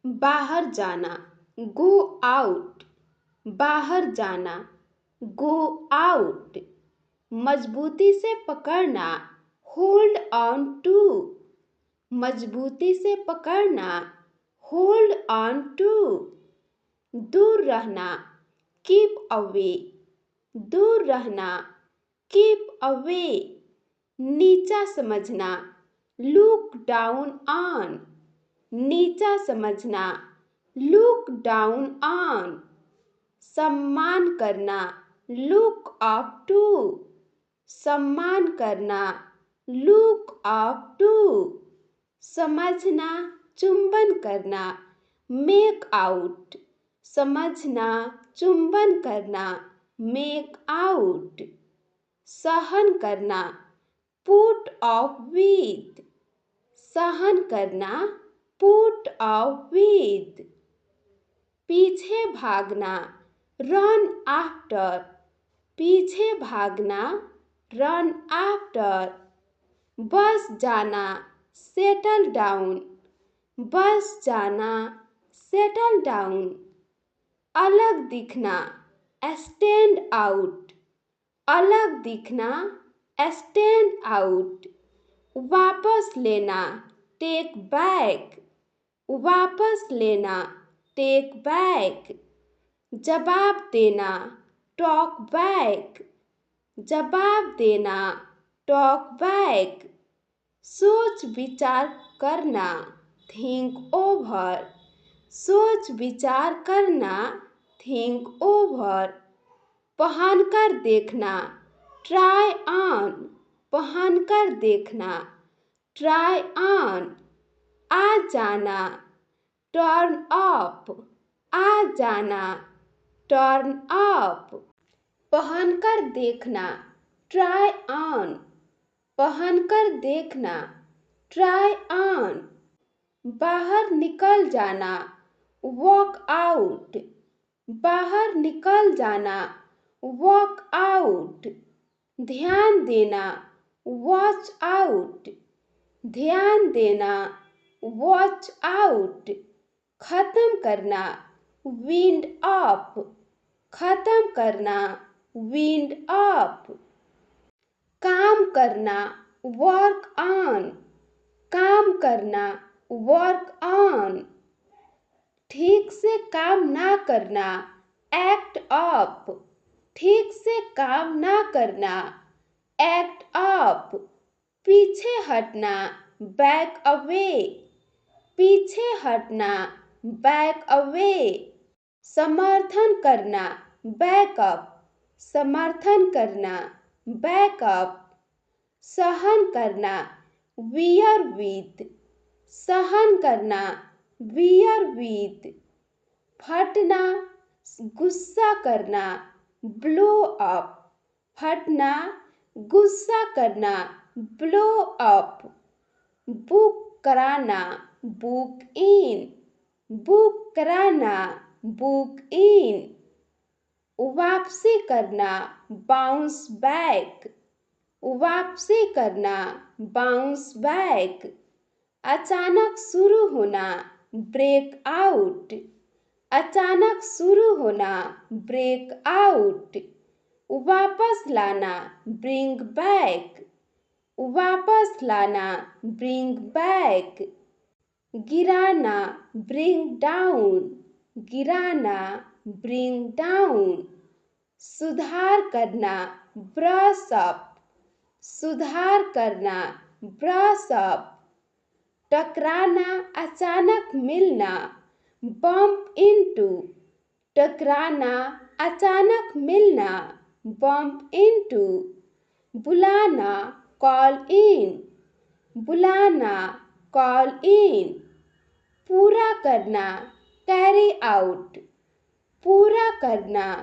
बाहर जाना, go out. बाहर जाना, गो आउट। मजबूती से पकड़ना, होल्ड ऑन टू। मजबूती से पकड़ना, होल्ड ऑन टू। दूर रहना, कीप अवे। दूर रहना, कीप अवे। नीचा समझना, लुक डाउन ऑन। नीचा समझना, लुक डाउन ऑन। सम्मान करना, लुक अप टू। सम्मान करना, लुक अप टू। समझना, चुंबन करना, मेक आउट। समझना, चुंबन करना, मेक आउट। सहन करना, पुट अप विद। सहन करना, पुट अप विद। पीछे भागना, रन आफ्टर। पीछे भागना, रन आफ्टर। बस जाना, सेटल डाउन। बस जाना, सेटल डाउन। अलग दिखना, स्टैंड आउट। अलग दिखना, स्टैंड आउट। वापस लेना, टेक बैक। वापस लेना, टेक बैक। जवाब देना, टॉक बैक। जवाब देना, टॉक बैक। सोच विचार करना, थिंक ओवर। सोच विचार करना, थिंक ओवर। पहनकर देखना, ट्राई ऑन। पहनकर देखना, ट्राई ऑन। आ जाना, टर्न अप। आ जाना, टर्न अप। पहनकर देखना, ट्राई ऑन। पहनकर देखना, ट्राई ऑन। बाहर निकल जाना, वॉक आउट। बाहर निकल जाना, वॉक आउट। ध्यान देना, वॉच आउट। ध्यान देना, वॉच आउट। खत्म करना, विंड अप। खत्म करना, विंड अप। काम करना, वर्क ऑन। काम करना, वर्क ऑन। ठीक से काम ना करना, एक्ट अप। ठीक से काम ना करना, एक्ट अप। पीछे हटना, बैक अवे। पीछे हटना, बैक अवे। समर्थन करना, बैकअप। समर्थन करना, बैकअप। सहन करना, वियर विद। सहन करना, वियर विद। फटना, गुस्सा करना, ब्लो अप। फटना, गुस्सा करना, ब्लो अप। बुक कराना, बुक इन। बुक कराना, बुक इन। वापसी करना, बाउंस बैक। वापसी करना, बाउंस बैक। अचानक शुरू होना, ब्रेक आउट। अचानक शुरू होना, ब्रेक आउट। वापस लाना, ब्रिंग बैक। वापस लाना, ब्रिंग बैक। गिराना, ब्रिंग डाउन। गिराना, ब्रिंग डाउन। सुधार करना, ब्रश अप। सुधार करना, ब्रश अप। टकराना, अचानक मिलना, बम्प इनटू। टकराना, अचानक मिलना, बम्प इनटू। बुलाना, कॉल इन। बुलाना, कॉल इन। पूरा करना, कैरी आउट। पूरा करना,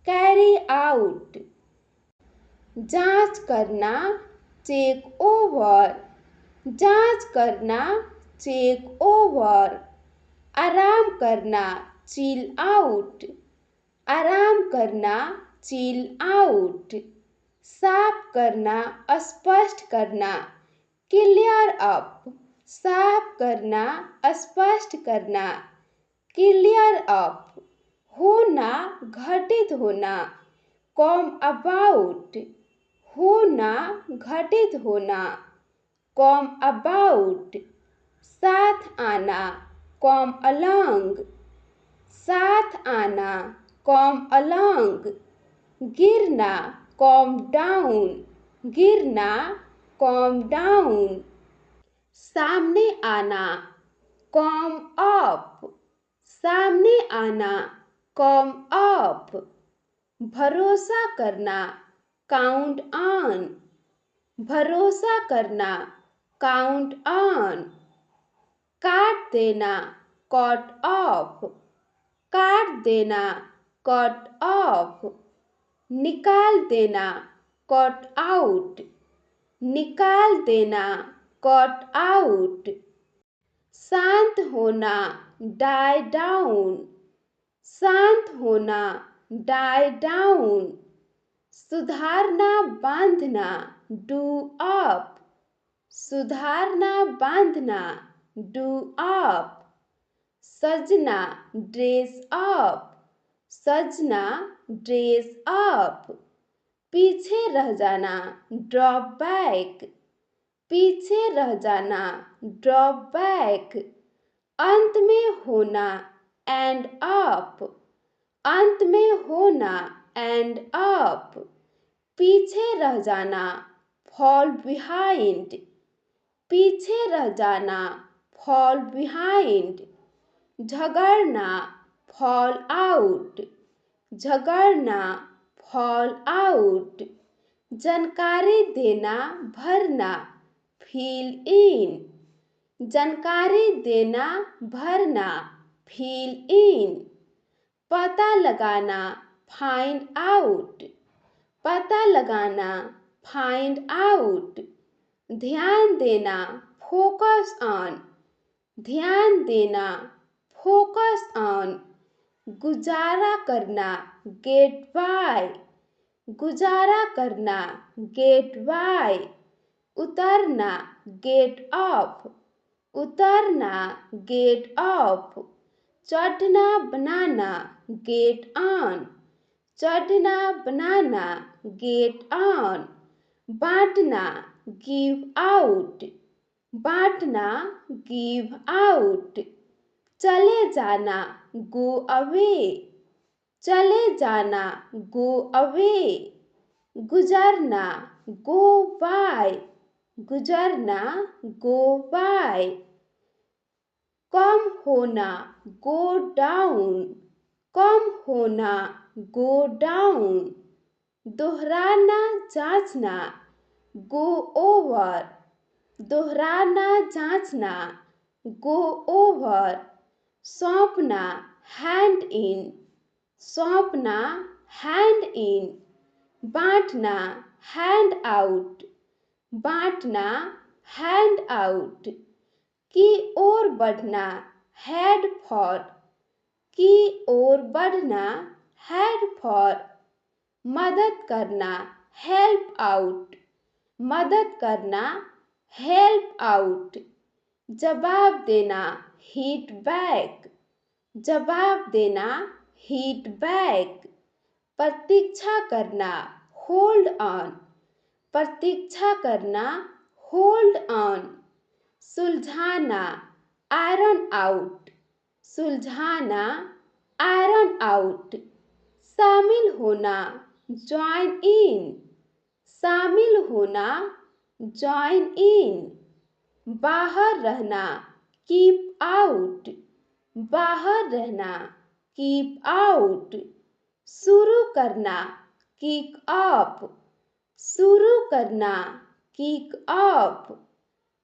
कैरी आउट। जांच करना, चेक ओवर। जांच करना, चेक ओवर। आराम करना, चिल आउट। आराम करना, चिल आउट। साफ करना, स्पष्ट करना, क्लियर अप। साफ करना, स्पष्ट करना, क्लियर अप, होना घटित होना। कम अबाउट, होना घटित होना। कम अबाउट, साथ आना। कम अलॉन्ग, साथ आना। कम अलॉन्ग, गिरना। कम डाउन, गिरना। कम डाउन, सामने आना। कम अप, सामने आना। कम अप, भरोसा करना। काउंट ऑन, भरोसा करना। काउंट ऑन, काट देना। कट ऑफ, काट देना। कट ऑफ, निकाल देना। कट आउट, निकाल देना। कट आउट, शांत होना। डाई डाउन, शांत होना। डाई डाउन, सुधारना बांधना। डू अप, सुधारना बांधना। डू अप, सजना। ड्रेस अप, सजना। ड्रेस अप, पीछे रह जाना। ड्रॉप बैक, पीछे रह जाना। ड्रॉप बैक, अंत में होना। एंड अप, अंत में होना। एंड अप, पीछे रह जाना। फॉल बिहाइंड, पीछे रह जाना। फॉल बिहाइंड, झगड़ना। फॉल आउट, झगड़ना। फॉल आउट, जानकारी देना। भरना। फिल इन, जानकारी देना। भरना। फिल इन, पता लगाना। फाइंड आउट, पता लगाना। फाइंड आउट, ध्यान देना। फोकस ऑन, ध्यान देना। फोकस ऑन, गुजारा करना। गेट बाय, गुजारा करना। गेट बाय, उतरना। गेट ऑफ, उतरना। गेट ऑफ, चढ़ना बनाना। गेट ऑन, चढ़ना बनाना। गेट ऑन, बांटना। गिव आउट, बांटना। गिव आउट, चले जाना। गो अवे, चले जाना। गो अवे, गुजरना। गो बाय, गुजरना। गो बाय, कम होना। गो डाउन, कम होना। गो डाउन, दोहराना। जांचना। गो ओवर, दोहराना। जांचना। गो ओवर, सौंपना। हैंड इन, सौंपना। हैंड इन, बांटना। हैंड आउट, बांटना। हैंड आउट, की ओर बढ़ना। हेड फॉर, की ओर बढ़ना। हेड फॉर, मदद करना। हेल्प आउट, मदद करना। हेल्प आउट, जवाब देना। हिट बैक, जवाब देना। हिट बैक, प्रतीक्षा करना। होल्ड ऑन, प्रतीक्षा करना। होल्ड ऑन, सुलझाना। आयरन आउट, सुलझाना। आयरन आउट, शामिल होना। ज्वाइन इन, शामिल होना। ज्वाइन इन, बाहर रहना। कीप आउट, बाहर रहना। कीप आउट, शुरू करना। किक ऑफ, शुरू करना। किक ऑफ,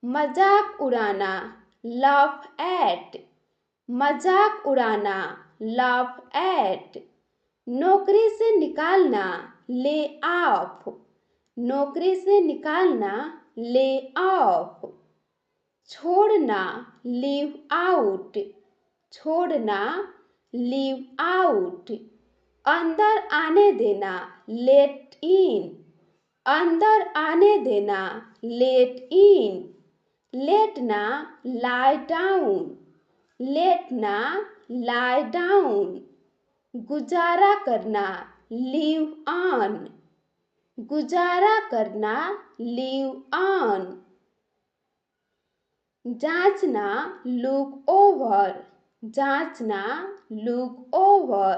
मजाक उड़ाना। लाफ एट, मजाक उड़ाना। लाफ एट, नौकरी से निकालना। ले ऑफ, नौकरी से निकालना। ले ऑफ, छोड़ना। लीव आउट, छोड़ना। लीव आउट, अंदर आने देना। लेट इन, अंदर आने देना। लेट इन, लेटना। लाई डाउन, लेटना lie down, गुजारा करना live on, गुजारा करना live on, जांचना look over, जांचना look over,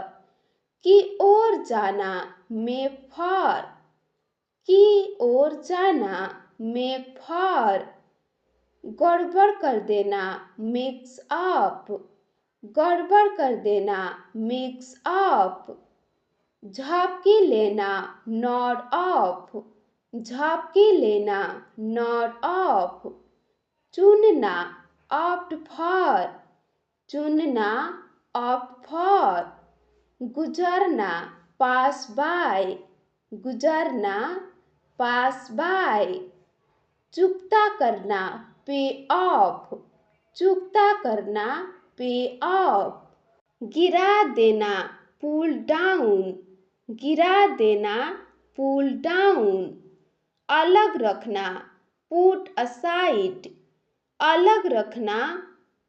की ओर जाना make for, की ओर जाना make for, गड़बड़ कर देना mix up, गड़बड़ कर देना mix up, झपकी लेना nod off, झपकी लेना nod off, चुनना opt for, चुनना opt for, गुजरना pass by, गुजरना pass by, चुकता करना पे ऑफ, चुकता करना पे ऑफ, गिरा देना पुल डाउन, गिरा देना पुल डाउन, अलग रखना पुट असाइड, अलग रखना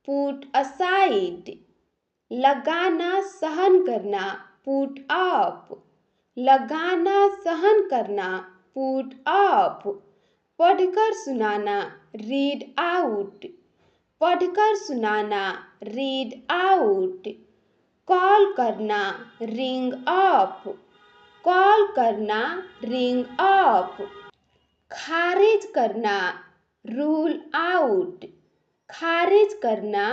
पुट असाइड, लगाना सहन करना पुट अप, लगाना सहन करना पुट अप, पढ़कर सुनाना रीड आउट, पढ़कर सुनाना रीड आउट, कॉल करना रिंग अप, कॉल करना रिंग अप, खारिज करना रूल आउट, खारिज करना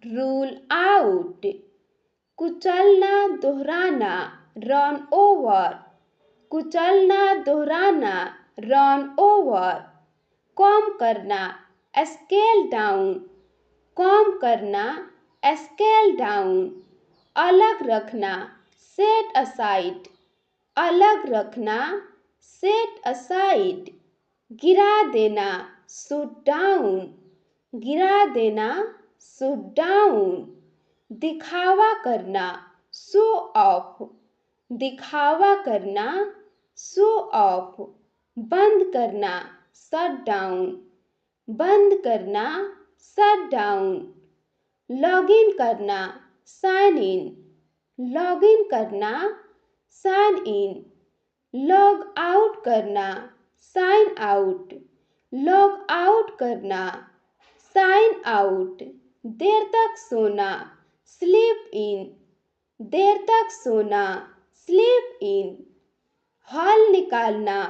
रूल आउट, कुचलना दोहराना रन ओवर, कुचलना दोहराना रन ओवर, कम करना स्केल डाउन, कम करना स्केल डाउन, अलग रखना सेट असाइड, अलग रखना सेट असाइड, गिरा देना शूट डाउन, गिरा देना शूट डाउन, दिखावा करना शो ऑफ, दिखावा करना शो ऑफ, बंद करना शट डाउन, बंद करना शट डाउन, लॉगिन करना साइन इन, लॉगिन करना साइन इन, लॉग आउट करना साइन आउट, लॉग आउट करना साइन आउट, देर तक सोना स्लीप इन, देर तक सोना स्लीप इन, हल निकालना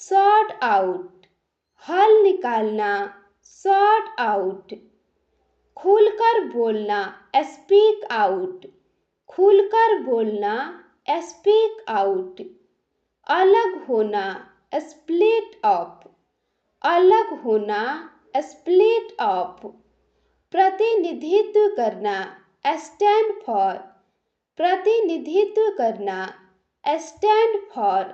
सॉर्ट आउट, हल निकालना सॉर्ट आउट, खुलकर बोलना स्पीक आउट, खुलकर बोलना स्पीक आउट, अलग होना स्प्लिट अप, अलग होना स्प्लिट अप, प्रतिनिधित्व करना स्टैंड फॉर, प्रतिनिधित्व करना स्टैंड फॉर,